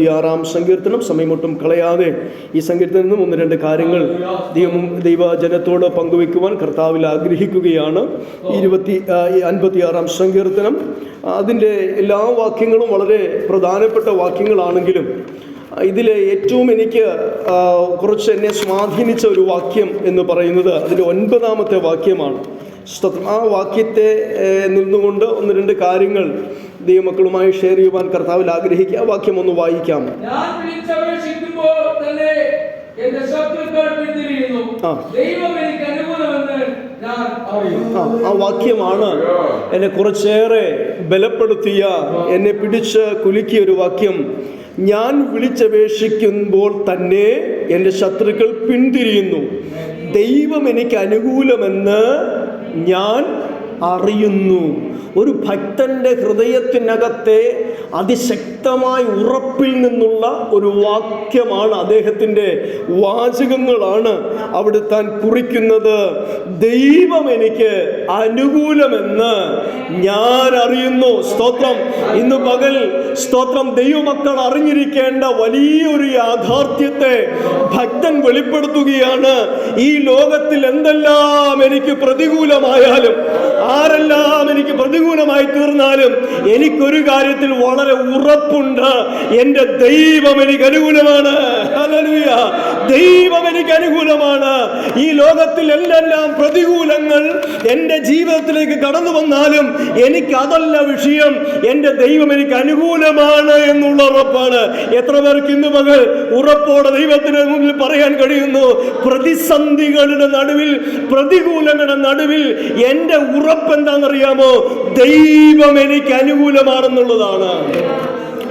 6-ാം സങ്കീർത്തനം സമയമൊട്ടും കളയാതെ ഈ സങ്കീർത്തനത്തിൽ നിന്നും 1-2 കാര്യങ്ങൾ ദൈവജനത്തോട് പങ്കുവെക്കുവാൻ കർത്താവിൽ ആഗ്രഹിക്കുകയാണ്. 56-ാം സങ്കീർത്തനം, അതിൻ്റെ എല്ലാ വാക്യങ്ങളും വളരെ പ്രധാനപ്പെട്ട വാക്യങ്ങളാണെങ്കിലും ഇതിലെ ഏറ്റവും എനിക്ക് കുറച്ച് എന്നെ സ്വാധീനിച്ച ഒരു വാക്യം എന്ന് പറയുന്നത് അതിൻ്റെ 9-ാമത്തെ വാക്യമാണ്. ആ വാക്യത്തെ നിന്നുകൊണ്ട് 1-2 കാര്യങ്ങൾ ദൈവമക്കളുമായി ഷെയർ ചെയ്യുവാൻ കർത്താവിൽ ആഗ്രഹിക്കുക. വാക്യം ഒന്ന് വായിക്കാം. ആ വാക്യമാണ് എന്നെ കുറച്ചേറെ ബലപ്പെടുത്തിയ, എന്നെ പിടിച്ച് കുലുക്കിയ ഒരു വാക്യം. ഞാൻ വിളിച്ചപേക്ഷിക്കുമ്പോൾ തന്നെ എൻ്റെ ശത്രുക്കൾ പിന്തിരിയുന്നു. ദൈവം എനിക്ക് അനുകൂലമെന്ന് ഞാൻ അറിയുന്നു. ഒരു ഭക്തന്റെ ഹൃദയത്തിനകത്തെ അതിശക്തമായ ഉറപ്പിൽ നിന്നുള്ള ഒരു വാക്യമാണ്, അദ്ദേഹത്തിൻ്റെ വാചകങ്ങളാണ് അവിടെ താൻ കുറിക്കുന്നത്. ദൈവം എനിക്ക് അനുകൂലമെന്ന് ഞാൻ അറിയുന്നു. സ്തോത്രം. ഇന്ന് പകൽ സ്തോത്രം, ദൈവമക്കൾ അറിഞ്ഞിരിക്കേണ്ട വലിയൊരു യാഥാർത്ഥ്യത്തെ ഭക്തൻ വെളിപ്പെടുത്തുകയാണ്. ഈ ലോകത്തിൽ എന്തെല്ലാം എനിക്ക് പ്രതികൂലമായാലും, ആരെല്ലാം എനിക്ക് പ്രതികൂലമായി തീർന്നാലും, എനിക്കൊരു കാര്യത്തിൽ വളരെ ഉറപ്പുണ്ട്. എൻ്റെ ദൈവം എനിക്ക് അനുകൂലമാണ്. ഹല്ലേലൂയ. ദൈവം എനിക്ക് അനുകൂലമാണ്. ഈ ലോകത്തിൽ എന്തെല്ലാം പ്രതികൂലങ്ങൾ എൻ്റെ ജീവിതത്തിലേക്ക് കടന്നു വന്നാലും എനിക്ക് അതല്ല വിഷയം. എൻ്റെ ദൈവം എനിക്ക് അനുകൂലമാണ് എന്നുള്ള ഉറപ്പാണ്. എത്ര പേർക്ക് ഇന്ന് പകൽ ഉറപ്പോടെ ദൈവത്തിന് മുന്നിൽ പറയാൻ കഴിയുന്നു? പ്രതിസന്ധികളുടെ നടുവിൽ, പ്രതികൂലങ്ങളുടെ നടുവിൽ എൻ്റെ ഉറപ്പ് എന്താണെന്നറിയാമോ? ദൈവം എനിക്ക് അനുകൂലമാണെന്നുള്ളതാണ്.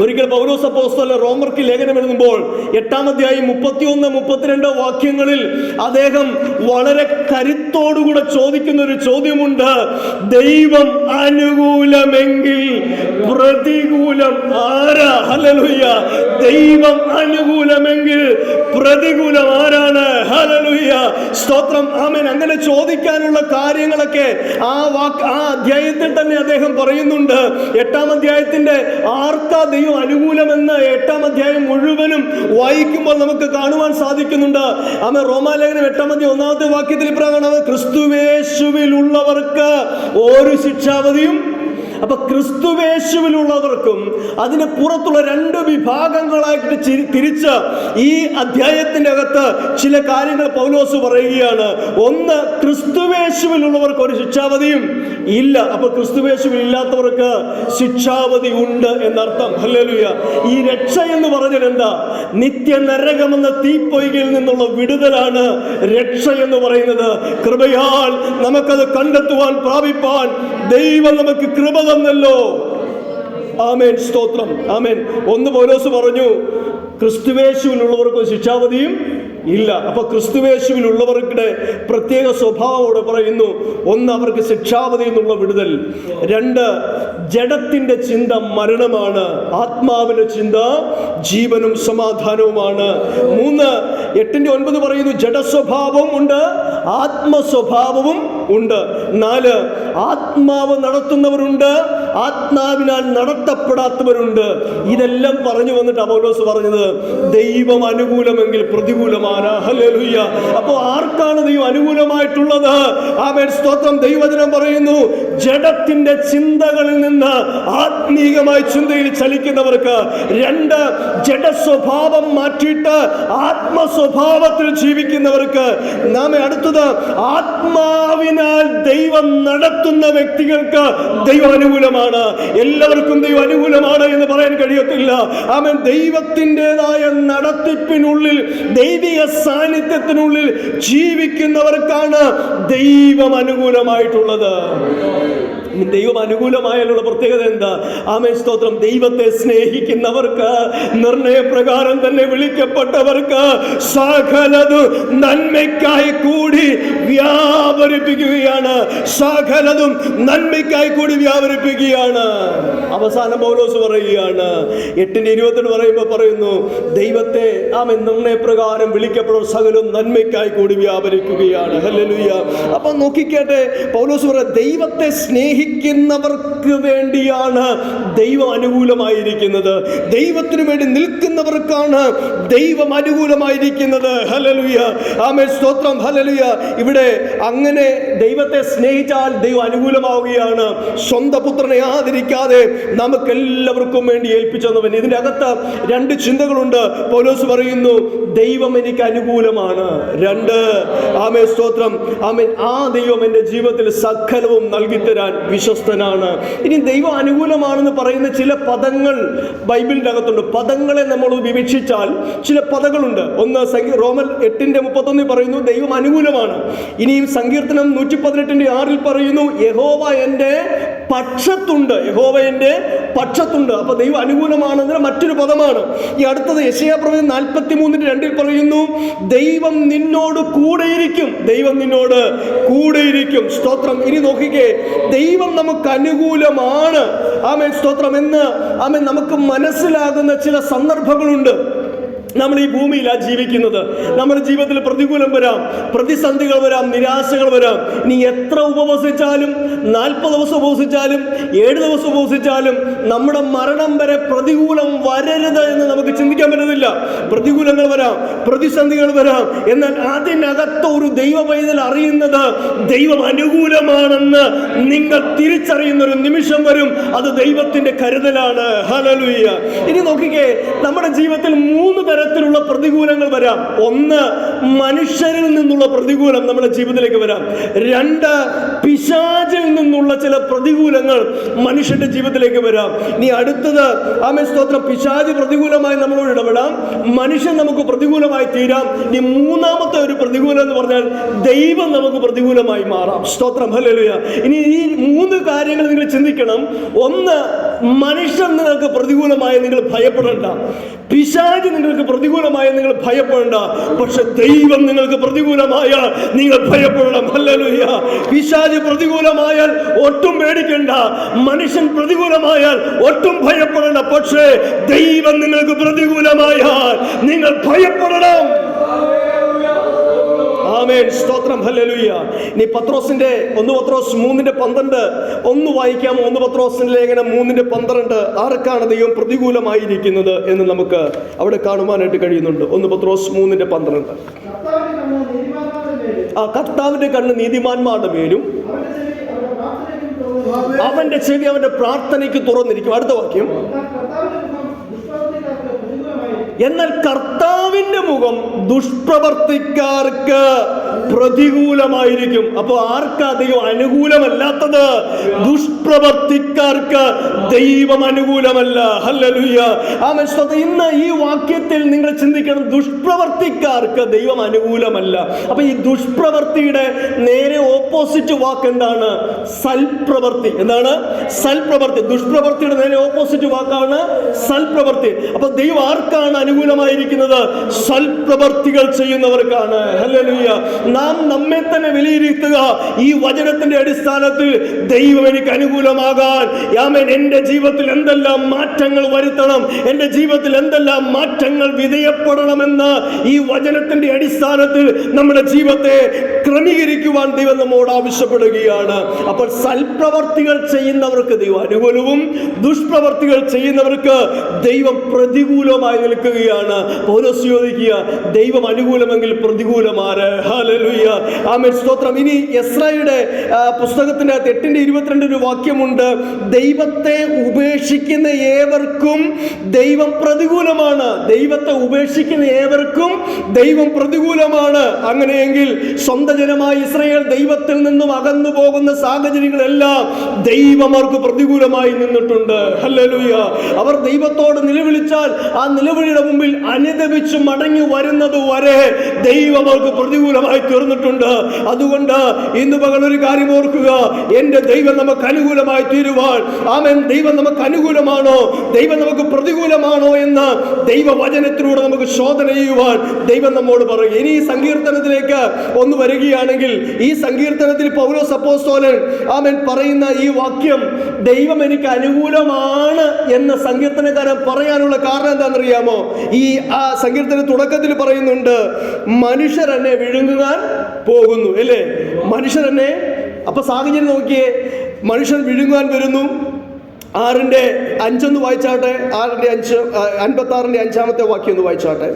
ഒരിക്കൽ പൗലോസ് അപ്പോസ്തലൻ റോമർക്ക് ലേഖനം എഴുതുമ്പോൾ 8-ാം അധ്യായം 31-32 വാക്യങ്ങളിൽ അദ്ദേഹം വളരെ കരുത്തോടുകൂടെ ചോദിക്കുന്ന ഒരു ചോദ്യമുണ്ട്. ദൈവം അനുകൂലമെങ്കിൽ പ്രതികൂലം ആരാ? ഹല്ലേലൂയ. ദൈവം അനുകൂലമെങ്കിൽ പ്രതികൂലം ആരാണ്? ഹല്ലേലൂയ. സ്തോത്രം. ആമേൻ. അങ്ങനെ ചോദിക്കാനുള്ള കാര്യങ്ങളൊക്കെ ആ അധ്യായത്തിൽ തന്നെ അദ്ദേഹം പറയുന്നുണ്ട്. 8-ാം അധ്യായത്തിന്റെ ആർക്കാ ദൈവം അനുകൂലമെന്ന് 8-ാം അധ്യായം മുഴുവനും വായിക്കുമ്പോൾ നമുക്ക് കാണുവാൻ സാധിക്കുന്നുണ്ട്. ആമേൻ. റോമാലേഖനം 8-ാം അധ്യായം 1-ാമത്തെ വാക്യത്തിൽ ഇപ്രകാരം, ക്രിസ്തുവേശുവിലുള്ളവർക്ക് ഒരു ശിക്ഷാവധിയും. അപ്പൊ ക്രിസ്തുവേശുവിലുള്ളവർക്കും അതിന് പുറത്തുള്ള 2 വിഭാഗങ്ങളായിട്ട് തിരിച്ച് ഈ അധ്യായത്തിന്റെ അകത്ത് ചില കാര്യങ്ങൾ പൗലോസ് പറയുകയാണ്. ഒന്ന്, ക്രിസ്തുവേശുവിലുള്ളവർക്ക് ഒരു ശിക്ഷാവധിയും ഇല്ല. അപ്പൊ ക്രിസ്തുവേശുവിൽ ഇല്ലാത്തവർക്ക് ശിക്ഷാവധി ഉണ്ട് എന്നർത്ഥം. ഹല്ലേലൂയ. ഈ രക്ഷ എന്ന് പറഞ്ഞാൽ എന്താ? നിത്യ നരകമെന്ന തീപ്പൊയ്കയിൽ നിന്നുള്ള വിടുതലാണ് രക്ഷ എന്ന് പറയുന്നത്. കൃപയാൽ നമുക്കത് കണ്ടെത്തുവാൻ, പ്രാപിപ്പാൻ ദൈവം നമുക്ക് കൃപ തന്നല്ലോ. ആമേൻ. സ്തോത്രം. ആമേൻ. 1 പൗലോസ് പറഞ്ഞു, ക്രിസ്തുവേശുവിലുള്ളവർക്ക് ശിക്ഷാവധിയും ഇല്ല. അപ്പൊ ക്രിസ്തുവേശുവിലുള്ളവരുടെ പ്രത്യേക സ്വഭാവത്തോടെ പറയുന്നു. 1, അവർക്ക് ശിക്ഷാവധി എന്നുള്ള വിടുതൽ. 2, ജഡത്തിന്റെ ചിന്ത മരണമാണ്, ആത്മാവിന്റെ ചിന്ത ജീവനും സമാധാനവുമാണ്. 3, 8-9 പറയുന്നു, ജഡസ്വഭാവവും ഉണ്ട്, ആത്മസ്വഭാവവും ഉണ്ട്. 4, ആത്മാവ് നടത്തുന്നവരുണ്ട്, ആത്മാവിനാൽ നടത്തപ്പെടാത്തവരുണ്ട്. ഇതെല്ലാം പറഞ്ഞു വന്നിട്ട് പൗലോസ് പറഞ്ഞത്, ദൈവം അനുകൂലമെങ്കിൽ പ്രതികൂലമാണ്. ഹല്ലേലൂയ. അപ്പോൾ ആർക്കാണ് ദൈവം അനുകൂലമായിട്ടുള്ളത്? ആമേൻ. സ്തോത്രം. ദൈവവചനം പറയുന്നു, ജഡത്തിന്റെ ചിന്തകളിൽ നിന്ന് ആത്മീകമായ ചിന്തയിൽ ചലിക്കുന്നവർക്ക്. 2, ജഡസ്വഭാവം മാറ്റിയിട്ട് ആത്മസ്വഭാവത്തിൽ ജീവിക്കുന്നവർക്ക്. നാം അടുത്തത്, ആത്മാവിനാൽ ദൈവം നടത്തുന്ന വ്യക്തികൾക്ക് ദൈവം അനുകൂലമാണ്. എല്ലാവർക്കും ദൈവം അനുകൂലമാണ് എന്ന് പറയാൻ കഴിയത്തില്ല. ആമേൻ. ദൈവത്തിൻ്റെതായ നടത്തിപ്പിനുള്ളിൽ, ദൈവിക സാന്നിധ്യത്തിനുള്ളിൽ ജീവിക്കുന്നവർക്കാണ് ദൈവം അനുകൂലമായിട്ടുള്ളത്. ദൈവം അനുകൂലമായാലുള്ള പ്രത്യേകത എന്താ? ആമേൻ. സ്തോത്രം. ദൈവത്തെ സ്നേഹിക്കുന്നവർക്ക്, നിർണയപ്രകാരം തന്നെ വിളിക്കപ്പെട്ടവർക്ക് സകലതും നന്മയ്ക്കായി കൂടി വ്യാപരിപ്പിക്കുകയാണ്. സകലതും നന്മയ്ക്കായി കൂടി വ്യാപരിപ്പിക്കുകയാണ്. അവസാനം പൗലോസ് പറയുകയാണ്, 8:20 പറയുന്നു, ദൈവത്തെ ആമേൻ നിർണയപ്രകാരം വിളിക്കപ്പെടുന്ന സകലവും നന്മയ്ക്കായി കൂടി വ്യാപരിക്കുകയാണ്. ഹല്ലേലൂയ. അപ്പൊ നോക്കിക്കേട്ടെ, പൗലോസ് പറയുക, ദൈവത്തെ സ്നേഹിക്കുന്ന സ്നേഹിക്കുന്നവർക്ക് വേണ്ടിയാണ് ദൈവം അനുകൂലമായിരിക്കുന്നത്. ദൈവത്തിനു വേണ്ടി നിൽക്കുന്നവർക്കാണ് ദൈവം അനുകൂലമായിരിക്കുന്നത്. ഹല്ലേലൂയ, ആമേൻ, സ്തോത്രം, ഹല്ലേലൂയ. ഇവിടെ അങ്ങനെ ദൈവത്തെ സ്നേഹിച്ചാൽ ദൈവം അനുകൂലമാവുകയാണ്. സ്വന്തം പുത്രനെ ആദരിക്കാതെ നമുക്കെല്ലാവർക്കും വേണ്ടി ഏൽപ്പിച്ചവൻ. ഇതിന്റെ അകത്ത് രണ്ട് ചിന്തകളുണ്ട്. പൗലോസ് പറയുന്നു, ദൈവം എനിക്ക് അനുകൂലമാണ്. രണ്ട്, ആമേൻ, സ്തോത്രം, ആമേൻ, ആ ദൈവം എൻ്റെ ജീവിതത്തിൽ സകലവും നൽകിത്തരാൻ വിശ്വസ്തനാണ്. ഇനി ദൈവം അനുകൂലമാണെന്ന് പറയുന്ന ചില പദങ്ങൾ ബൈബിളിൻ്റെ അകത്തുണ്ട്. പദങ്ങളെ നമ്മൾ വിവക്ഷിച്ചാൽ ചില പദങ്ങളുണ്ട്. ഒന്ന് റോമൻ 8:31 പറയുന്നു ദൈവം അനുകൂലമാണ്. ഇനിയും സങ്കീർത്തനം 118:6 പറയുന്നു യഹോവ എൻ്റെ പക്ഷത്തുണ്ട്. യഹോവ എൻ്റെ പക്ഷത്തുണ്ട്. അപ്പൊ ദൈവം അനുകൂലമാണെന്നതിന് മറ്റൊരു പദമാണ്. ഈ അടുത്തത് യെശയ്യാപ്രവചനം 43:2 പറയുന്നു ദൈവം നിന്നോട് കൂടെയിരിക്കും. ദൈവം നിന്നോട് കൂടെയിരിക്കും. സ്തോത്രം. ഇനി നോക്കിക്കേ, ദൈവം നമുക്ക് അനുകൂലമാണ്, ആമേൻ, സ്തോത്രം എന്ന് ആമേൻ നമുക്ക് മനസ്സിലാകുന്ന ചില സന്ദർഭങ്ങളുണ്ട്. നമ്മൾ ഈ ഭൂമിയിലാണ് ജീവിക്കുന്നത്. നമ്മുടെ ജീവിതത്തിൽ പ്രതികൂലം വരാം, പ്രതിസന്ധികൾ വരാം, നിരാശകൾ വരാം. നീ എത്ര ഉപവസിച്ചാലും, 40 ദിവസം ഉപവസിച്ചാലും, 7 ദിവസം ഉപവസിച്ചാലും നമ്മുടെ മരണം വരെ പ്രതികൂലം വരരുത് എന്ന് നമുക്ക് ചിന്തിക്കാൻ പറ്റുന്നില്ല. പ്രതികൂലങ്ങൾ വരാം, പ്രതിസന്ധികൾ വരാം. എന്നാൽ അതിനകത്ത് ഒരു ദൈവ പൈതൽ അറിയുന്നത് ദൈവം അനുകൂലമാണെന്ന് നിങ്ങൾ തിരിച്ചറിയുന്ന ഒരു നിമിഷം വരും. അത് ദൈവത്തിന്റെ കരുതലാണ്. ഹല്ലേലൂയ. ഇനി നോക്കിക്കേ, നമ്മുടെ ജീവിതത്തിൽ 3 തരത്തിലുള്ള പ്രതികൂലങ്ങൾ വരാം. ഒന്ന്, മനുഷ്യരിൽ നിന്നുള്ള പ്രതികൂലം നമ്മുടെ ജീവിതത്തിലേക്ക് വരാം. 2, പിശാചിൽ നിന്നുള്ള ചില പ്രതികൂലങ്ങൾ മനുഷ്യന്റെ ജീവിതത്തിലേക്ക് വരാം. ഇനി അടുത്തത്, ആമേൻ, സ്തോത്രം, പിശാച് പ്രതികൂലമായി നമ്മളോട് ഇടപെടാം, മനുഷ്യൻ നമുക്ക് പ്രതികൂലമായി തീരാം. ഇനി മൂന്നാമത്തെ ഒരു പ്രതികൂലം എന്ന് പറഞ്ഞാൽ ദൈവം നമുക്ക് പ്രതികൂലമായി മാറാം. സ്തോത്രം, ഹല്ലേലൂയ. ഇനി ഈ 3 കാര്യങ്ങൾ നിങ്ങൾ ചിന്തിക്കണം. ഒന്ന്, മനുഷ്യൻ നിങ്ങൾക്ക് പ്രതികൂലമായി നിങ്ങൾ ഭയപ്പെടേണ്ട, പിശാച് നിങ്ങൾക്ക് പ്രതികൂലമായി നിങ്ങൾ ഭയപ്പെടേണ്ട. പക്ഷെ ദൈവം നിങ്ങൾക്ക് പ്രതികൂലമായാൽ നിങ്ങൾ ഭയപ്പെടണം. ഹല്ലേലൂയ. പിശാച് പ്രതികൂലമായാൽ ഒട്ടും പേടിക്കണ്ട, മനുഷ്യൻ പ്രതികൂലമായാൽ ഒട്ടും ഭയപ്പെടേണ്ട. പക്ഷേ ദൈവം നിങ്ങൾക്ക് പ്രതികൂലമായാൽ നിങ്ങൾ ഭയപ്പെടണം. ആമേൻ, സ്തോത്രം, ഹല്ലേലൂയ. ഇനി പത്രോസിന്റെ 1 പത്രോസ് 3:12 ഒന്ന് വായിക്കാമോ? 1 പത്രോസിന്റെ ലേഖനം 3:12 ആർക്കാണ് ദൈവം പ്രതികൂലമായിരിക്കുന്നത് എന്ന് നമുക്ക് അവിടെ കാണുവാനായിട്ട് കഴിയുന്നുണ്ട്. 1 പത്രോസ് 3:12. ആ കർത്താവിന്റെ കണ്ണ് നീതിമാന്മാരുടെ മേലും അവന്റെ ചെവി അവന്റെ പ്രാർത്ഥനയ്ക്ക് തുറന്നിരിക്കും. അടുത്ത വാക്യം, എന്നാൽ കർത്താവിന്റെ മുഖം ദുഷ്പ്രവർത്തിക്കാർക്ക് പ്രതികൂലമായിരിക്കും. അപ്പൊ ആർക്കാ ദൈവം അനുകൂലമല്ലാത്തത്? ദുഷ്പ്രവർത്തിക്കാർക്ക് ദൈവം അനുകൂലമല്ല. ഹല്ലേലൂയ, ആമേൻ. ഇന്ന് ഈ വാക്യത്തിൽ നിങ്ങൾ ചിന്തിക്കണം, ദുഷ്പ്രവർത്തിക്കാർക്ക് ദൈവം അനുകൂലമല്ല. അപ്പൊ ഈ ദുഷ്പ്രവർത്തിയുടെ നേരെ ഓപ്പോസിറ്റ് വാക്ക് എന്താണ്? സൽപ്രവർത്തി. എന്താണ്? സൽപ്രവർത്തി. ദുഷ്പ്രവർത്തിയുടെ നേരെ ഓപ്പോസിറ്റ് വാക്കാണ് സൽപ്രവർത്തി. അപ്പൊ ദൈവം ആർക്കാണ് അനുകൂലമായിരിക്കുന്നത്? സൽപ്രവർത്തികൾ ചെയ്യുന്നവർക്കാണ്. ഹല്ലേലൂയ. നാം നമ്മെ തന്നെ വിലയിരുത്തുക. ഈ വചനത്തിന്റെ അടിസ്ഥാനത്തിൽ ദൈവം എനിക്ക് അനുകൂലമാകാൻ, ആമേൻ, എന്റെ ജീവിതത്തിൽ എന്തെല്ലാം മാറ്റങ്ങൾ വരുത്തണം, എന്റെ ജീവിതത്തിൽ എന്തെല്ലാം മാറ്റങ്ങൾ വിധേയപ്പെടണമെന്ന് ഈ വചനത്തിന്റെ അടിസ്ഥാനത്തിൽ നമ്മുടെ ജീവിതത്തെ ക്രമീകരിക്കുവാൻ ദൈവം നമ്മോട് ആവശ്യപ്പെടുകയാണ്. അപ്പോൾ സൽപ്രവർത്തികൾ ചെയ്യുന്നവർക്ക് ദൈവം അനുകൂലവും ദുഷ്പ്രവർത്തികൾ ചെയ്യുന്നവർക്ക് ദൈവം പ്രതികൂലമായി നിൽക്കുകയാണ്. പൗലോസ് ചോദിക്കുക, ദൈവം അനുകൂലമെങ്കിൽ പ്രതികൂലമാര്? ഹല്ലേലൂയ, ആമേൻ, സ്തോത്രം. ഇനി എസ്രായുടെ പുസ്തകത്തിന്റെ 8:22 ഒരു വാക്യമുണ്ട്, ദൈവത്തെ ഉപേക്ഷിക്കുന്ന ഏവർക്കും ദൈവം പ്രതികൂലമാണ്. ദൈവത്തെ ഉപേക്ഷിക്കുന്ന ഏവർക്കും ദൈവം പ്രതികൂലമാണ്. അങ്ങനെയെങ്കിൽ സ്വന്തം ജനമായ ഇസ്രായേൽ ദൈവത്തിൽ നിന്നും അകന്നു പോകുന്ന സാഹചര്യങ്ങളെല്ലാം ദൈവം അവർക്ക് പ്രതികൂലമായി നിന്നിട്ടുണ്ട്. ഹല്ലേലൂയ. അവർ ദൈവത്തോട് നിലവിളിച്ചാൽ ആ നിലവിളിയുടെ മുമ്പിൽ അനുദപിച്ച് മടങ്ങി വരുന്നത് വരെ ദൈവം അവർക്ക് പ്രതികൂലമായി തീർന്നിട്ടുണ്ട്. അതുകൊണ്ട് ഇന്ന് പകൽ ഒരു കാര്യം ഓർക്കുക, എന്റെ ദൈവം നമുക്ക് അനുകൂലമായി തീരുവാൻ, ആമേൻ, ദൈവം നമുക്ക് അനുകൂലമാണോ, ദൈവം നമുക്ക് പ്രതികൂലമാണോ എന്ന് ദൈവവചനത്തിലൂടെ നമുക്ക് ശോധന ചെയ്യുവാൻ ദൈവം നമ്മോട് പറയും. ഇനി ഈ സങ്കീർത്തനത്തിലേക്ക് ഒന്ന് വരികയാണെങ്കിൽ, ഈ സങ്കീർത്തനത്തിൽ പൗലോസ് അപ്പോസ്തലൻ, ആമേൻ, പറയുന്ന ഈ വാക്യം, ദൈവം എനിക്ക് അനുകൂലമാണ് എന്ന് സങ്കീർത്തനക്കാരൻ പറയാനുള്ള കാരണം എന്താണെന്നറിയാമോ? ഈ ആ സങ്കീർത്തന തുടക്കത്തിൽ പറയുന്നുണ്ട്, മനുഷ്യർ എന്നെ വിഴുങ്ങുവാൻ പോകുന്നു, അല്ലേ? മനുഷ്യർ എന്നെ, അപ്പൊ സാഹചര്യം നോക്കിയേ, മനുഷ്യൻ വിഴുങ്ങാൻ വരുന്നു. 6:5 വായിച്ചാട്ടെ. 6:5, 56-5 വാക്യം ഒന്ന് വായിച്ചാട്ടെ.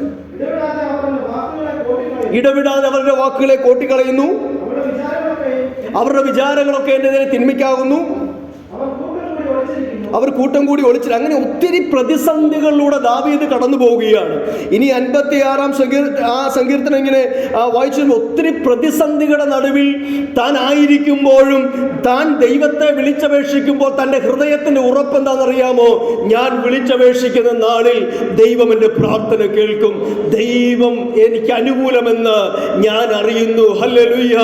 ഇടവിടാതെ അവരുടെ വാക്കുകളെ കോട്ടിക്കളയുന്നു, അവരുടെ വിചാരങ്ങളൊക്കെ എൻ്റെ നേരെ തിന്മയ്ക്കാകുന്നു, അവർ കൂട്ടം കൂടി ഒളിച്ചില്ല. അങ്ങനെ ഒത്തിരി പ്രതിസന്ധികളിലൂടെ ദാവീദ് കടന്നു പോവുകയാണ്. ഇനി 56-ാം സങ്കീർത്തനം ഇങ്ങനെ വായിച്ചു. ഒത്തിരി പ്രതിസന്ധികളുടെ നടുവിൽ താൻ ആയിരിക്കുമ്പോഴും താൻ ദൈവത്തെ വിളിച്ചപേക്ഷിക്കുമ്പോൾ തൻ്റെ ഹൃദയത്തിൻ്റെ ഉറപ്പ് എന്താണെന്നറിയാമോ? ഞാൻ വിളിച്ചപേക്ഷിക്കുന്ന നാളിൽ ദൈവം എൻ്റെ പ്രാർത്ഥന കേൾക്കും, ദൈവം എനിക്ക് അനുകൂലമെന്ന് ഞാൻ അറിയുന്നു. ഹല്ലേലൂയ.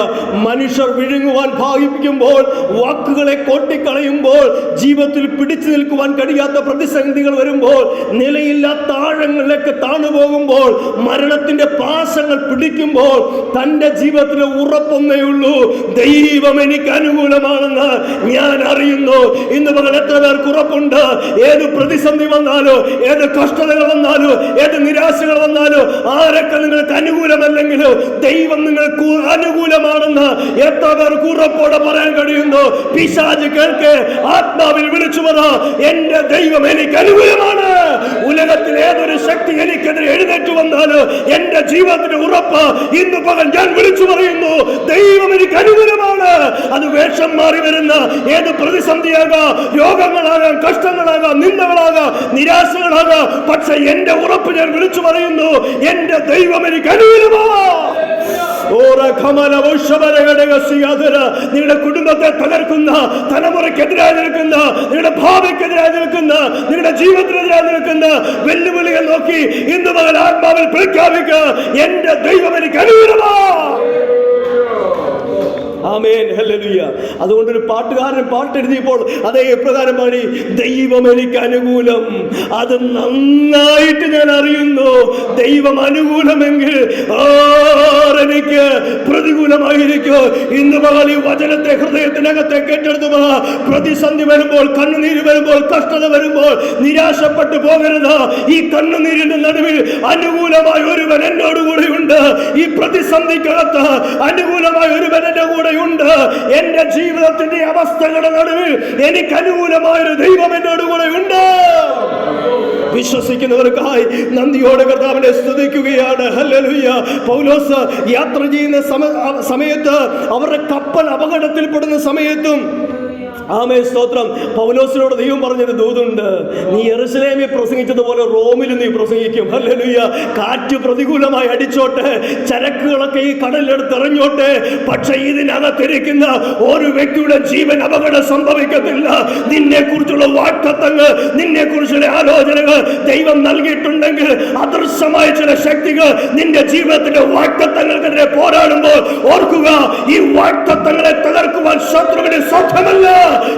മനുഷ്യർ വിഴുങ്ങുവാൻ ഭാവിപ്പിക്കുമ്പോൾ, വാക്കുകളെ കോട്ടിക്കളയുമ്പോൾ, ജീവിതത്തിൽ പിടിച്ചു നിൽക്കുവാൻ കഴിയാത്ത പ്രതിസന്ധികൾ വരുമ്പോൾ, നിലയില്ലാത്ത ആഴങ്ങളിലേക്ക് താണുപോകുമ്പോൾ, മരണത്തിന്റെ പാശങ്ങൾ പിടിക്കുമ്പോൾ, തന്റെ ജീവിതത്തിലെ ഉറപ്പൊന്നേ ഉള്ളൂ, ദൈവം എനിക്ക് അനുകൂലമാണെന്ന് ഞാൻ അറിയുന്നു. ഇന്ന് പകൽ എത്ര പേർക്ക് ഉറപ്പുണ്ട്? ഏത് പ്രതിസന്ധി വന്നാലോ, ഏത് കഷ്ടതകൾ വന്നാലോ, ഏത് നിരാശകൾ വന്നാലോ, ആരൊക്കെ നിങ്ങൾക്ക് അനുകൂലമല്ലെങ്കിലും ദൈവം നിങ്ങൾക്ക് അനുകൂലമാണെന്ന് എത്ര പേർക്ക് ഉറപ്പോടെ പറയാൻ കഴിയുന്നു? പിശാച് കേൾക്കെ ആത്മാവിൽ വിളിച്ചു പറ, എന്റെ ദൈവം എനിക്ക് അനുകൂലമാണ്. ഉലകത്തിൽ ഏതൊരു ശക്തി എനിക്കെതിരെ എഴുന്നേറ്റ് വന്നാലും എന്റെ ജീവിതത്തിന്റെ ഉറപ്പ് ഇന്ന് പകൽ ഞാൻ വിളിച്ചു പറയുന്നു, ദൈവം എനിക്ക് അനുകൂലമാണ്. അത് വേഷം മാറി വരുന്ന ഏത് പ്രതിസന്ധിയാകാം, രോഗങ്ങളാകാം, കഷ്ടങ്ങളാകാം, നിന്ദകളാകാം, നിരാശകളാകാം, പക്ഷെ എന്റെ ഉറപ്പ് ഞാൻ വിളിച്ചു പറയുന്നു, എന്റെ ദൈവം എനിക്ക് അനുകൂലമാണ്. നിങ്ങളുടെ കുടുംബത്തെ തകർക്കുന്ന, തലമുറയ്ക്കെതിരായി നിൽക്കുന്ന, നിങ്ങളുടെ ഭാവിക്കെതിരായി നിൽക്കുന്ന, നിങ്ങളുടെ ജീവിതത്തിനെതിരായി നിൽക്കുന്ന വെല്ലുവിളികൾ നോക്കി ഇന്ന് പകൽ ആത്മാവിൽ പ്രഖ്യാപിക്കുക, എന്റെ ദൈവം എനിക്ക് അനുകൂലമാണ്. ആമേൻ, ഹല്ലേലൂയ. അതുകൊണ്ടൊരു പാട്ടുകാരൻ പാട്ടെഴുതിയപ്പോൾ അതേ പ്രകാരം പാടി, ദൈവം എനിക്ക് അനുകൂലം, അത് നന്നായിട്ട് ഞാൻ അറിയുന്നു. ദൈവം അനുകൂലമെങ്കിൽ ആരെനിക്ക് പ്രതികൂലമായിരിക്കും. ഇന്ന് പകൽ ഈ വചനത്തെ ഹൃദയത്തിനകത്തെ കേട്ടെടുത്തു. പ്രതിസന്ധി വരുമ്പോൾ, കണ്ണുനീര് വരുമ്പോൾ, കഷ്ടത വരുമ്പോൾ നിരാശപ്പെട്ടു പോകരുത്. ഈ കണ്ണുനീരിന്റെ നടുവിൽ അനുകൂലമായ ഒരുവൻ എന്നോടുകൂടെയുണ്ട്. ഈ പ്രതിസന്ധിക്കകത്ത് അനുകൂലമായ ഒരുവൻ എന്റെ കൂടെ ഉണ്ട്. എന്റെ ജീവിതത്തിന്റെ അവസ്ഥകളുടെ നടുവിൽ എനിക്ക് അനുകൂലമായൊരു ദൈവം എന്നോട് കൂടെ ഉണ്ട്. വിശ്വസിക്കുന്നവർക്കായി നന്ദിയോടെ കർത്താവിനെ സ്തുതിക്കുകയാണ്. ഹല്ലേലൂയ. പൗലോസ് യാത്ര ചെയ്യുന്ന സമയത്ത്, അവരുടെ കപ്പൽ അപകടത്തിൽപ്പെടുന്ന സമയത്തും, ആമേൻ, സ്തോത്രം, പൗലോസിനോട് ദൈവം പറഞ്ഞൊരു ദൂതുണ്ട്, നീ യെരുശലേമിൽ പ്രസംഗിച്ചതുപോലെ റോമിൽ നീ പ്രസംഗിക്കും. ഹല്ലേലൂയ. കാറ്റ് പ്രതികൂലമായി അടിച്ചോട്ടെ, ചരക്കുകളൊക്കെ ഈ കടലിലെടുത്ത് എറിഞ്ഞോട്ടെ, പക്ഷെ ഇതിനകത്തിരിക്കുന്ന ഒരു വ്യക്തിയുടെ ജീവൻ അപകടം സംഭവിക്കത്തില്ല. നിന്നെ കുറിച്ചുള്ള വാഗ്ദത്തങ്ങൾ, നിന്നെ കുറിച്ചുള്ള ആലോചനകൾ ദൈവം നൽകിയിട്ടുണ്ടെങ്കിൽ, അദൃശ്യമായ ചില ശക്തികൾ നിന്റെ ജീവിതത്തിന്റെ വാഗ്ദത്തങ്ങൾക്കെതിരെ പോരാടുമ്പോൾ ഓർക്കുക, ഈ വാഗ്ദത്തങ്ങളെ തകർക്കുവാൻ ശത്രുവിന് സാധ്യമല്ല.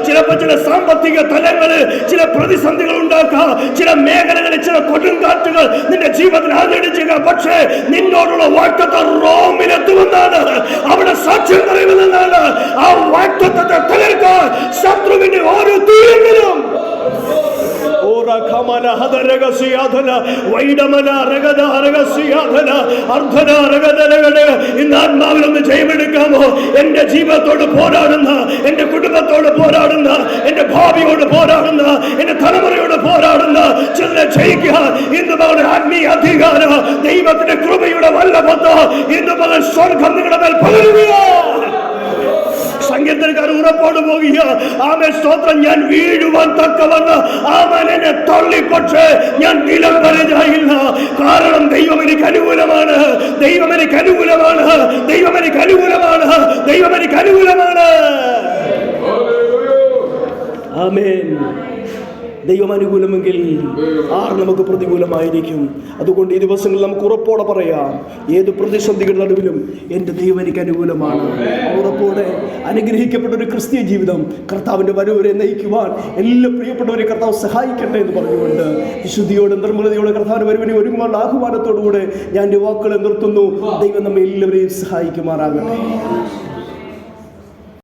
ചിലപ്പോൾ ചില സാമ്പത്തിക തലങ്ങളിൽ ചില പ്രതിസന്ധികൾ ഉണ്ടാക്കാം, ചില മേഖലകളിൽ ചില കൊടുങ്കാറ്റുകൾ നിന്റെ ജീവിതത്തിൽ ആഞ്ഞടിച്ചേക്കാം, പക്ഷേ നിന്നോടുള്ള വാഗ്ദത്തം റോമിലെത്തുമെന്നാണ്, അവിടെ സാക്ഷ്യം പറയുമെന്നാണ്. ആ വാഗ്ദത്തത്തെ തകർക്കാൻ ശത്രുവിന്റെ ഓരോ തീരങ്ങളിലും ഇന്ന് ആത്മാവിലൊന്ന് ജയമെടുക്കാമോ? എന്റെ ജീവിതത്തോട് പോരാടുന്ന, എന്റെ കുടുംബത്തോട് പോരാടുന്ന, എന്റെ ഭാവിയോട് പോരാടുന്ന, എന്റെ തലമുറയോട് പോരാടുന്ന ചിലരെ ജയിക്കുക. ഇന്ന് മകളുടെ ആത്മീയ അധികാരം, ദൈവത്തിന്റെ കൃപയുടെ വല്ലഭത്ത് ഇന്ന് മകൾ സ്വർഗം നിങ്ങളുടെ മേൽ പകരുക. സങ്കീർത്തനക്കാരൻ ഉറപ്പോട് പോകുക, ആമേൻ, സ്തോത്രം, ഞാൻ വീഴുവാൻ തക്കവന്ന് അവൻ എന്നെ തള്ളി, പക്ഷേ ഞാൻ നിലം വരഞ്ഞായില്ല. കാരണം ദൈവം എനിക്ക് അനുകൂലമാണ്, ദൈവം എനിക്ക് അനുകൂലമാണ്, ദൈവം എനിക്ക് അനുകൂലമാണ്, ദൈവം എനിക്ക് അനുകൂലമാണ്. ആമേൻ. ദൈവം അനുകൂലമെങ്കിൽ ആർ നമുക്ക് പ്രതികൂലമായിരിക്കും? അതുകൊണ്ട് ഈ ദിവസങ്ങളിൽ നമുക്ക് ഉറപ്പോടെ പറയാം, ഏത് പ്രതിസന്ധികളുടെ നടുവിലും എൻ്റെ ദൈവം എനിക്ക് അനുകൂലമാണ്. ഉറപ്പോടെ അനുഗ്രഹിക്കപ്പെട്ട ഒരു ക്രിസ്തീയ ജീവിതം കർത്താവിൻ്റെ വരവരെ നയിക്കുവാൻ എല്ലാ പ്രിയപ്പെട്ടവരെ കർത്താവ് സഹായിക്കട്ടെ എന്ന് പറഞ്ഞുകൊണ്ട് വിശുദ്ധിയോടെ നിർമ്മലതയോടെ കർത്താവിൻ്റെ വരവിനെ ഒരുങ്ങുവാനുള്ള ആഹ്വാനത്തോടുകൂടെ ഞാൻ എൻ്റെ വാക്കുകളെ നിർത്തുന്നു. ദൈവം നമ്മെ എല്ലാവരെയും സഹായിക്കുമാറാകട്ടെ.